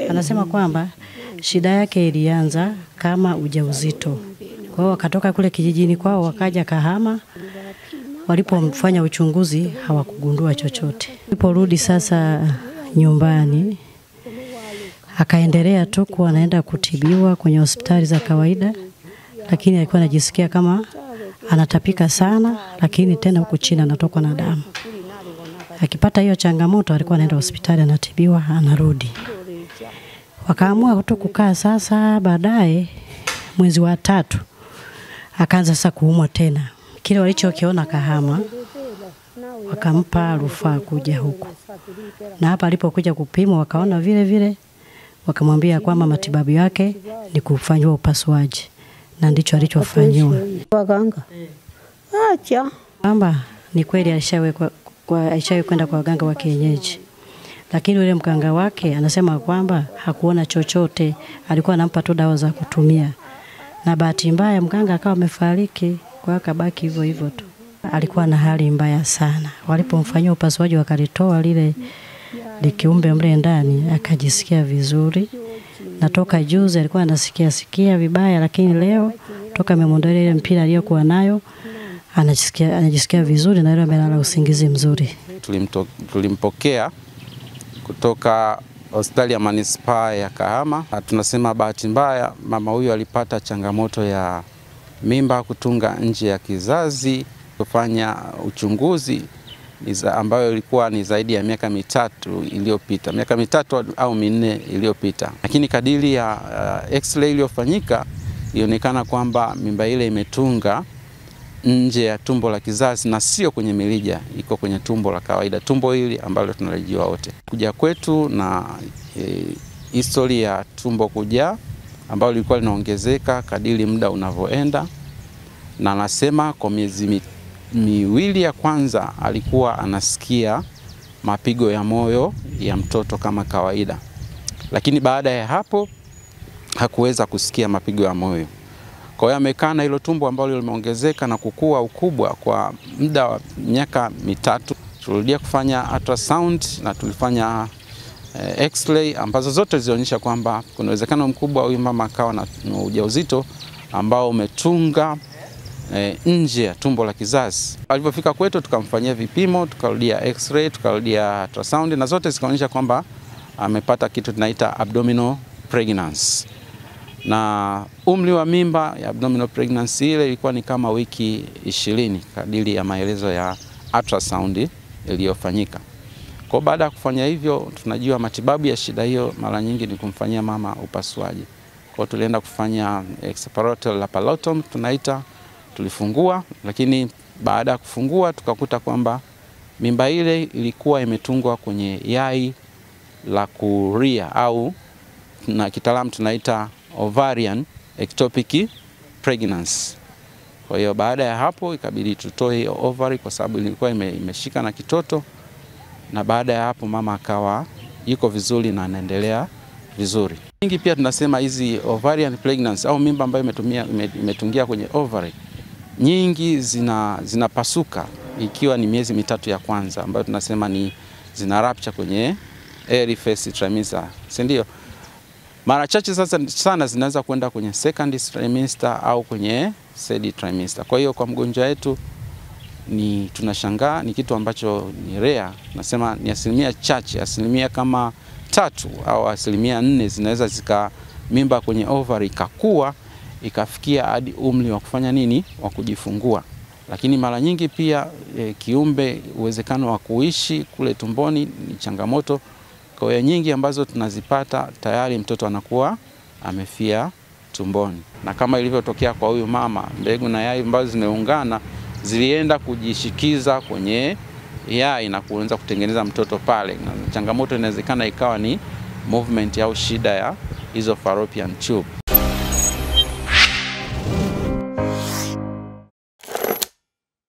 Anasema kwamba shida yake ilianza kama ujauzito. Kwa hiyo wakatoka kule kijijini kwao wakaja Kahama. Walipomfanya uchunguzi hawakugundua chochote. Aliporudi sasa nyumbani akaendelea tu kuwa anaenda kutibiwa kwenye hospitali za kawaida, lakini alikuwa anajisikia kama anatapika sana, lakini tena huku chini anatokwa na damu. Akipata hiyo changamoto alikuwa anaenda hospitali anatibiwa, anarudi. Wakaamua tu kukaa sasa. Baadaye mwezi wa 3 akaanza sasa kuumwa tena. Kile walichokiona Kahama wakampa rufaa kuja huku. Na hapa alipokuja kupimwa wakaona vile vile, wakamwambia kwamba matibabu yake ni kufanywa upasuaji, na ndicho alichofanywa. Waganga acha Kwamba ni kweli alishawahi kwenda kwa waganga wa kienyeji, lakini yule mganga wake anasema kwamba hakuona chochote, alikuwa anampa tu dawa za kutumia. Na bahati mbaya mganga akawa amefariki, kwa akabaki hivyo hivyo tu. Alikuwa na hali mbaya sana. Walipomfanyia upasuaji wakalitoa lile likiumbe mle ndani, akajisikia vizuri. Na toka juzi alikuwa anasikia vibaya, lakini leo toka amemwondoa ile mpira aliyokuwa nayo anajisikia vizuri, na leo amelala usingizi mzuri. Tulimpokea kutoka hospitali ya manispaa ya Kahama. Tunasema bahati mbaya mama huyu alipata changamoto ya mimba kutunga nje ya kizazi. Kufanya uchunguzi ambayo ilikuwa ni zaidi ya miaka 3 iliyopita, miaka 3 au 4 iliyopita. Lakini kadiri ya x-ray iliyofanyika ilionekana kwamba mimba ile imetunga nje ya tumbo la kizazi na sio kwenye mirija, iko kwenye tumbo la kawaida, tumbo hili ambalo tunalijiwa wote. Kuja kwetu na historia ya tumbo kujaa ambalo lilikuwa linaongezeka kadiri muda unavyoenda, na anasema kwa miezi miwili ya kwanza alikuwa anasikia mapigo ya moyo ya mtoto kama kawaida, lakini baada ya hapo hakuweza kusikia mapigo ya moyo. Kwa hiyo amekaa na hilo tumbo ambalo limeongezeka na kukua ukubwa kwa muda wa miaka 3. Tulirudia kufanya ultrasound na tulifanya x-ray ambazo zote zilionyesha kwamba kuna uwezekano mkubwa huyu mama akawa na ujauzito ambao umetunga nje ya tumbo la kizazi. Alipofika kwetu tukamfanyia vipimo, tukarudia x-ray, tukarudia ultrasound, na zote zikaonyesha kwamba amepata kitu tunaita abdominal pregnancy. Na umri wa mimba ya abdominal pregnancy ile ilikuwa ni kama wiki 20 kadiri ya maelezo ya ultrasound iliyofanyika. Kwa baada ya kufanya hivyo, tunajua matibabu ya shida hiyo mara nyingi ni kumfanyia mama upasuaji. Kwa tulienda kufanya expiratory laparotomy tunaita, tulifungua, lakini baada ya kufungua tukakuta kwamba mimba ile ilikuwa imetungwa kwenye yai la kuria au na kitaalamu tunaita ovarian ectopic pregnancy. Kwa hiyo baada ya hapo ikabidi tutoe ovary kwa sababu ilikuwa imeshika na kitoto, na baada ya hapo mama akawa yuko vizuri na anaendelea vizuri. Nyingi pia tunasema hizi ovarian pregnancy au mimba ambayo imetungia kwenye ovary nyingi zinapasuka ikiwa ni miezi 3 ya kwanza, ambayo tunasema ni zina rupture kwenye early first trimester, si ndio? Mara chache sasa sana zinaweza kwenda kwenye second trimester au kwenye third trimester. Kwa hiyo kwa mgonjwa wetu ni tunashangaa, ni kitu ambacho ni rare. Nasema ni asilimia chache, asilimia kama 3 au asilimia 4 zinaweza zika mimba kwenye ovary ikakua ikafikia hadi umri wa kufanya nini, wa kujifungua. Lakini mara nyingi pia kiumbe uwezekano wa kuishi kule tumboni ni changamoto. Kwa hiyo nyingi ambazo tunazipata tayari mtoto anakuwa amefia tumboni. Na kama ilivyotokea kwa huyu mama, mbegu na yai ambazo zimeungana zilienda kujishikiza kwenye yai na kuanza kutengeneza mtoto pale. Na changamoto inawezekana ikawa ni movement au shida ya hizo fallopian tube.